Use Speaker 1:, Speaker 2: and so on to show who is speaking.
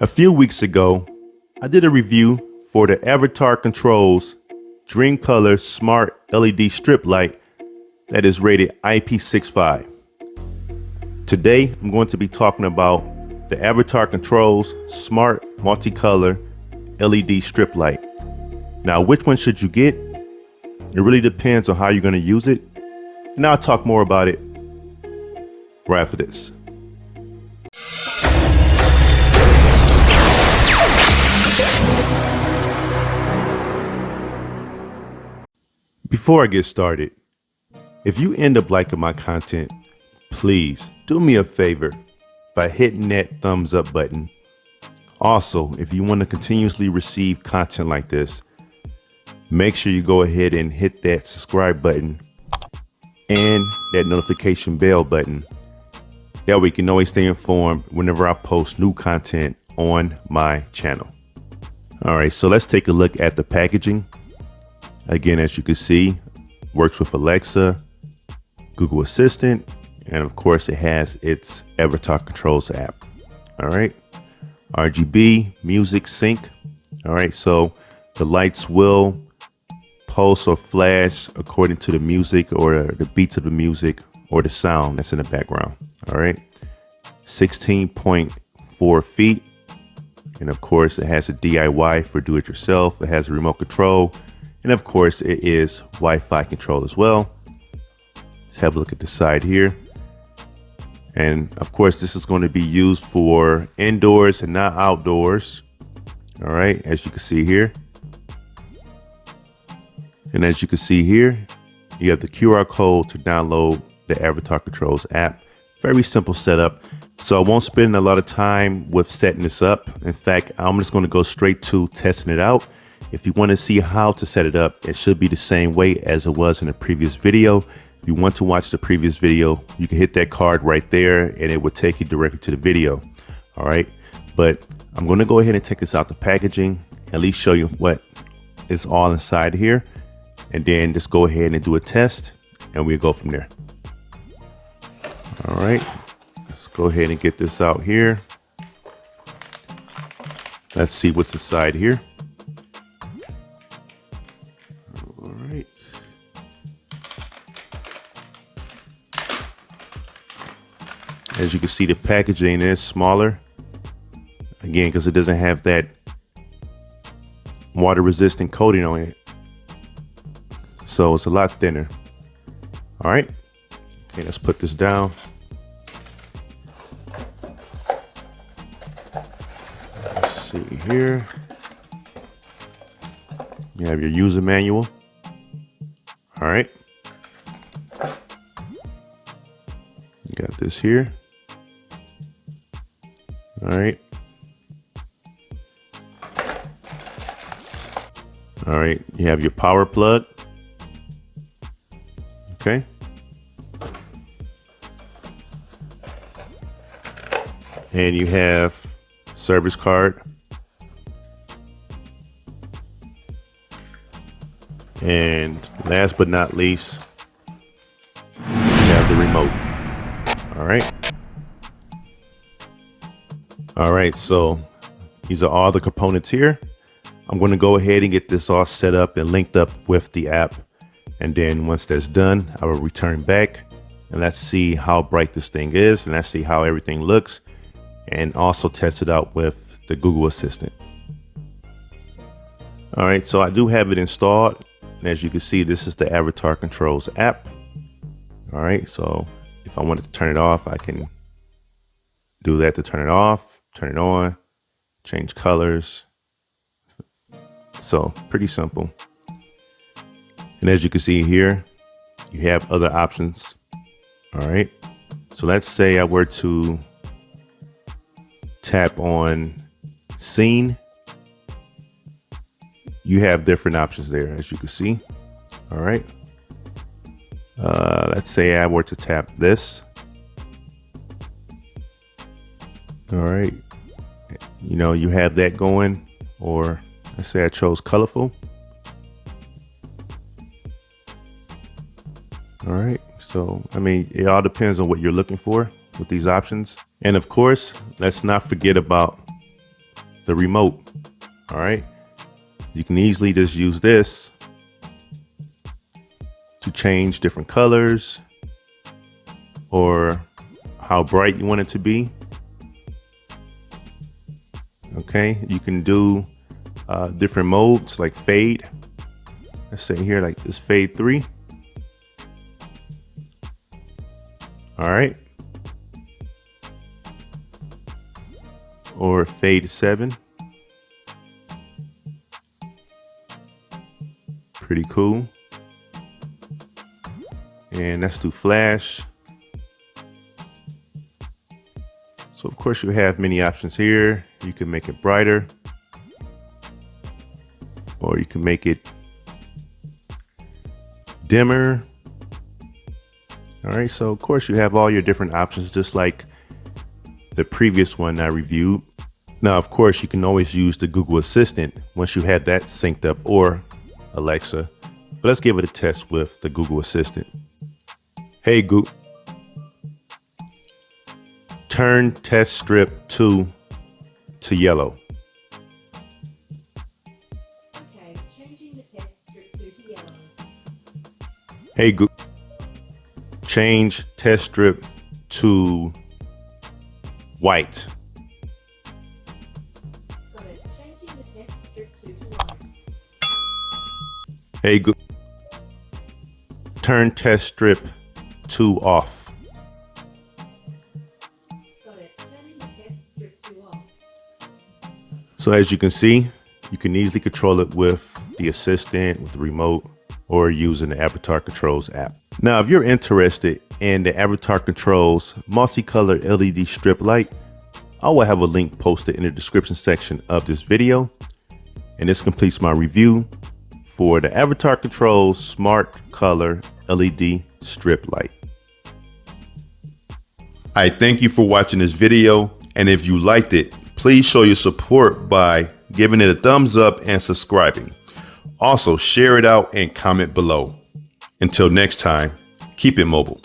Speaker 1: A few weeks ago, I did a review for the Avatar Controls Dream Color Smart LED Strip Light that is rated IP65. Today, I'm going to be talking about the Avatar Controls Smart Multicolor LED Strip Light. Now, which one should you get? It really depends on how you're going to use it, and I'll talk more about it right after this. Before I get started, if you end up liking my content, please do me a favor by hitting that thumbs up button. Also, if you want to continuously receive content like this, make sure you go ahead and hit that subscribe button and that notification bell button. That way you can always stay informed whenever I post new content on my channel. All right, so let's take a look at the packaging. Again, as you can see, works with Alexa, Google Assistant, and of course it has its Avatar Controls app. All right, RGB, music sync. All right, so the lights will pulse or flash according to the music or the beats of the music or the sound that's in the background. All right, 16.4 feet. And of course it has a DIY for do it yourself. It has a remote control. And of course it is Wi-Fi control as well. Let's have a look at the side here. And of course this is going to be used for indoors and not outdoors. All right, as you can see here. And as you can see here, you have the QR code to download the Avatar Controls app. Very simple setup. So I won't spend a lot of time with setting this up. In fact, I'm just going to go straight to testing it out. If you want to see how to set it up, it should be the same way as it was in the previous video. If you want to watch the previous video, you can hit that card right there and it will take you directly to the video. All right. But I'm going to go ahead and take this out the packaging, at least show you what is all inside here. And then just go ahead and do a test and we'll go from there. All right. Let's go ahead and get this out here. Let's see what's inside here. All right. As you can see, the packaging is smaller. Again, because it doesn't have that water resistant coating on it. So it's a lot thinner. All right. Okay, let's put this down. Let's see here. You have your user manual. All right. You got this here. All right. All right. You have your power plug. Okay. And you have service card. And last but not least, you have the remote. All right. All right, so these are all the components here. I'm going to go ahead and get this all set up and linked up with the app. And then once that's done, I will return back and let's see how bright this thing is and let's see how everything looks and also test it out with the Google Assistant. All right, so I do have it installed. And as you can see, this is the Avatar Controls app. All right, so if I wanted to turn it off, I can do that to turn it off, turn it on, change colors. So pretty simple. And as you can see here, you have other options. All right. So let's say I were to tap on scene. You have different options there, as you can see. All right. Let's say I were to tap this. All right. You know, you have that going, or let's say I chose colorful. All right, so I mean, it all depends on what you're looking for with these options. And of course, let's not forget about the remote. All right. You can easily just use this to change different colors or how bright you want it to be. Okay, you can do different modes like fade. Let's say here like this fade 3. All right. Or fade 7. Pretty cool. And let's do flash. So of course you have many options here. You can make it brighter, or you can make it dimmer. All right, so of course you have all your different options, just like the previous one I reviewed. Now, of course, you can always use the Google Assistant once you have that synced up, or Alexa. But let's give it a test with the Google Assistant. Hey Google, turn test strip 2 to yellow.
Speaker 2: Okay, changing the test strip 2 to yellow.
Speaker 1: Hey Google, change test strip to white.
Speaker 2: Got it. Changing the test strip 2 to white.
Speaker 1: Hey Google, turn test strip 2 off.
Speaker 2: Got it. Turning the test strip 2 off.
Speaker 1: So as you can see, you can easily control it with the assistant, with the remote, or using the Avatar Controls app. Now, if you're interested in the Avatar Controls multicolor LED strip light, I will have a link posted in the description section of this video. And this completes my review for the Avatar Controls Smart Color LED strip light. I thank you for watching this video, and if you liked it, please show your support by giving it a thumbs up and subscribing. Also, share it out and comment below. Until next time, keep it mobile.